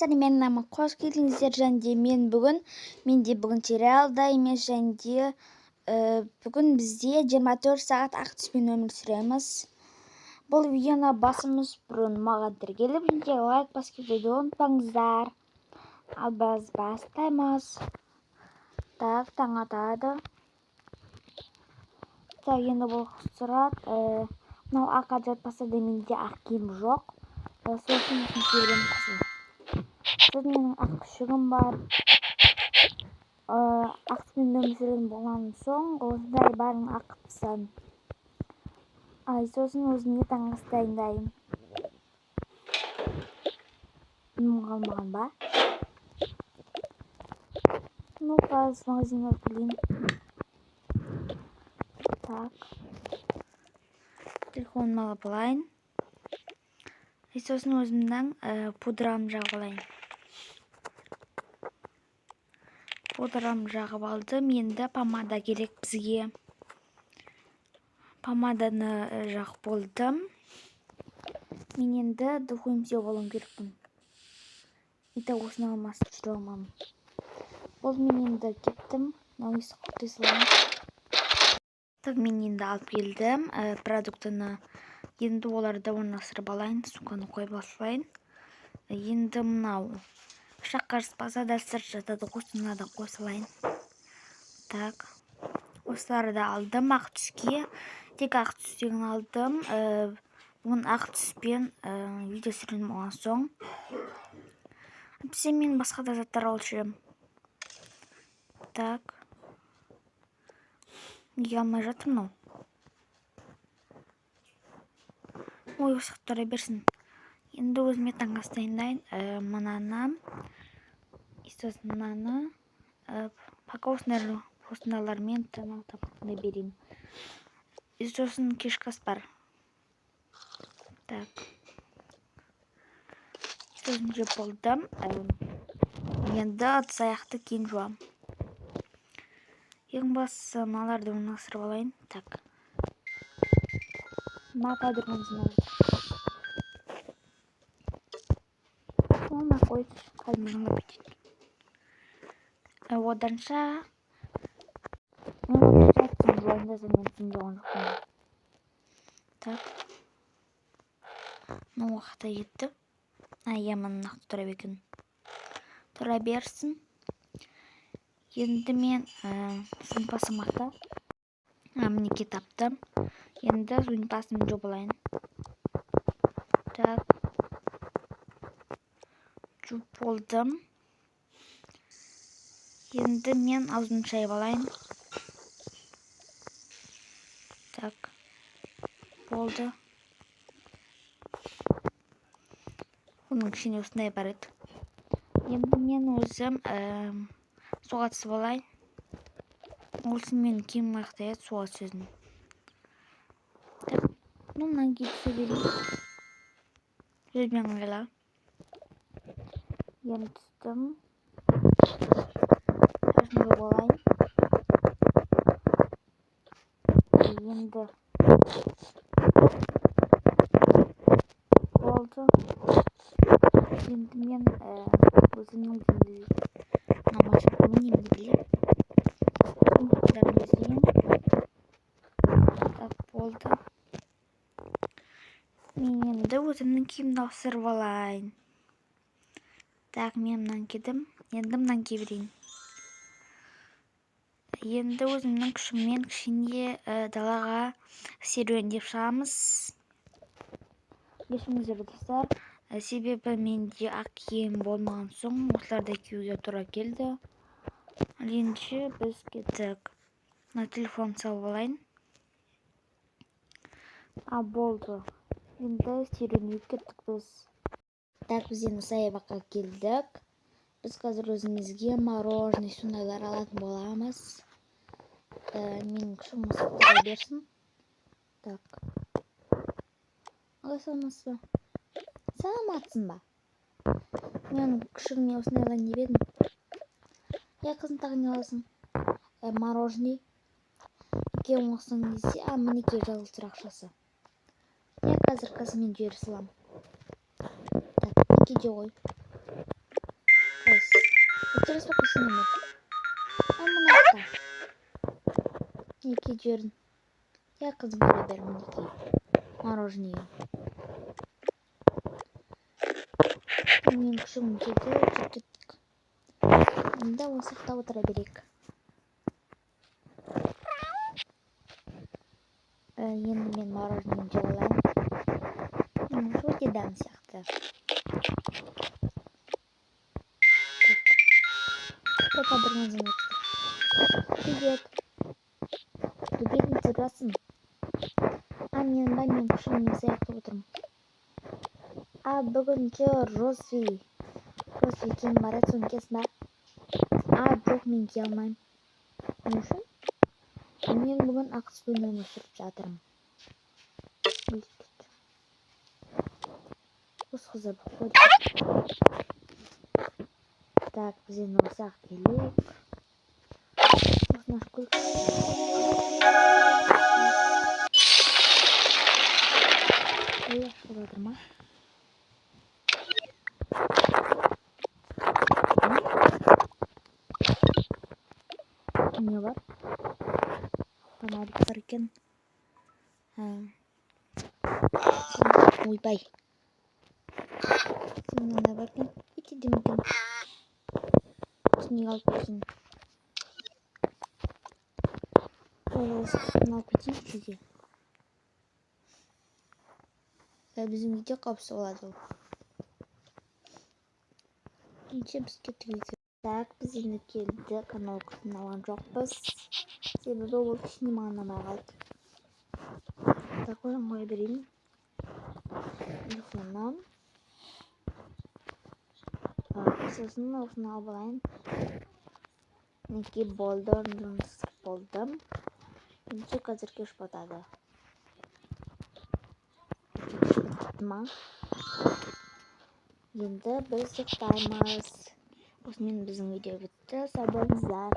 армысыздар, менің намым қош келдіңіздер. Менде бүгін сериалда емес, бүгін бізде 24 сағат ақ түспен өмір сүреміз. Бұл видеоны басымыз бұрын маған тіркеліп, лайк басып кетуді ұмытпаңыздар. Ал біз бастаймыз. Так, таң атады. Так, енді бұл сұрат. Мынау ақ жатпаса да менде ақ киім жоқ. Сосын сөйлем қызым. Сосын менің ақ күшігім бар. Ақпен өмір сүретін болған соң, осындай барын ақ қыпсан. Сосын өзімге таңғы дайындаймын. Үнім қалмаған ба? Ну, қазір магазинге кірейін. Так. Телефонымды алып алайын. Сосын өзімнің пудрамды жағып алайын. Пудрамды жағып алдым. Енді помада керек бізге. Помаданы жағып болдым. Мен енді духуым сеу болуым керекпін. Ита осыны алмасып жүре алмам. Ол мен енді кеттім. Науысы құттысылам. Так, мен енді алып келдім. Продуктыны енді оларды орналастырып алайын. Суканы қойып алайын. Енді мынау шақ қарыспаса да сыр жатады, осыны да қосылайын. Так, осыларды алдым ақ түске. Тек ақ түстен алдым. Бүгін ақ түспен видео түсірген болған соң. Бізге мен басқа да заттар алып жүремін. Так. Неге алмай жатыр мынау? Ой, осы тұра берсін. Енді өзіме таңғы ас дайындайын. Мынаны. Сосын мынаны. Пока осындайлармен тамақтана берейін. Сосын кешкі ас бар. Так. Сосын жеп болдым. Енді ыдыс аяқты кейін жуам. Ең бастысы мыналарды орналастырып алайын. Так. Подругамызын алайын. Оны қойып қалмағанға бітеді. Оданша мен жаттым жуайында зәнетім жоғын жоқпын. Так. Бұл уақытта етті. Емін нақты тұра бекен. Тұра берсін. Енді мен суынпасым ақта. Мінеке таптым. Енді суынпасым жобалайын. Так. Жуып болдым. Енді мен аузын шайып алайын. Так. Болды. Оның кішіне осындай бар еді. Енді мен өзім суға түсіп алайын. Олсын мен киім аяқтайды суға түсетін. Так. Мұнан кейін түсе берейін. Өзімен ыңғайла. Енді түстім. Шашын жауып алайын. Енді болды. Енді мен өзімнің намазыммен емделем. Құмықтарын өзейін. Так, болды. Мен енді өзімнің киімді ауыстырып алайын. Так, мен мынан кидім. Енді мынан киберейін. Енді өзімнің күшіммен кішіне далаға серуендеп шығамыз. Кешіріңіздер достар. Себебі менде ақ киім болмаған соң осыларды киюге тура келді. Енді біз кеттік. Мына телефон салып алайын. Болды. Енді серуендеп кеттік біз. Так, біз енді саябаққа келдік. Біз қазір өзімізге мороженое сондайлар алатын боламыз. Менің күшім осы тұра берсін. Так. Алай салмасы ба? Саламатсың ба? Мен күшігіне осындайлар не бердім? Қызын тағы не аласың? Мороженое. Еке оңысың десе, мінеке жалғыз ақшасы. Қазір қызымен жер салам. Так, неке де ғой. Terus aku sini nih. Menata. Niki Jordan. Ya kız beraber Niki. Мороженое. Мен күшім келді, жүріп кеттік. Енді осы жақта отыра берейік. Енді мен мороженое жеп алайын. Өте дәм сияқты. Папа бір нәрсені айтты. Привет. Привет, несогласен. Мен күшіммен сияқты отырмын. Бүгінгі Рози келін барады, соны келсін ба? Жоқ, мен келе алмаймын. Не үшін? Мен бүгін ақыспен өмір сүріп жатырмын. Осы қыздар бұқпайды. Так, біз енді осырақ келейік. Осыны ашып көрейік. Шығып жатыр ма? Не бар? Фонарик бар екен. Ойбай. Сенің бар екен. Кетеді мүмкін. Түсіне алып көрсін. Осы құтын алып кетейін жүге. Біздің үйде қауіпсіз болады ол. Неше біз кеттік. Так, біз енді келдік. Анау құтын алған жоқпыз. Себебі ол кішіне маған ұнамай қалды. Так, оған қоя берейін. Телефоннан. Сосын осыны алып алайын. Мінекей болды, жұмыс болды. Енді қазір кеш батады. Кеш батты ма? Енді біз ұйықтаймыз. Осымен біздің видео бітті. Сау болыңыздар.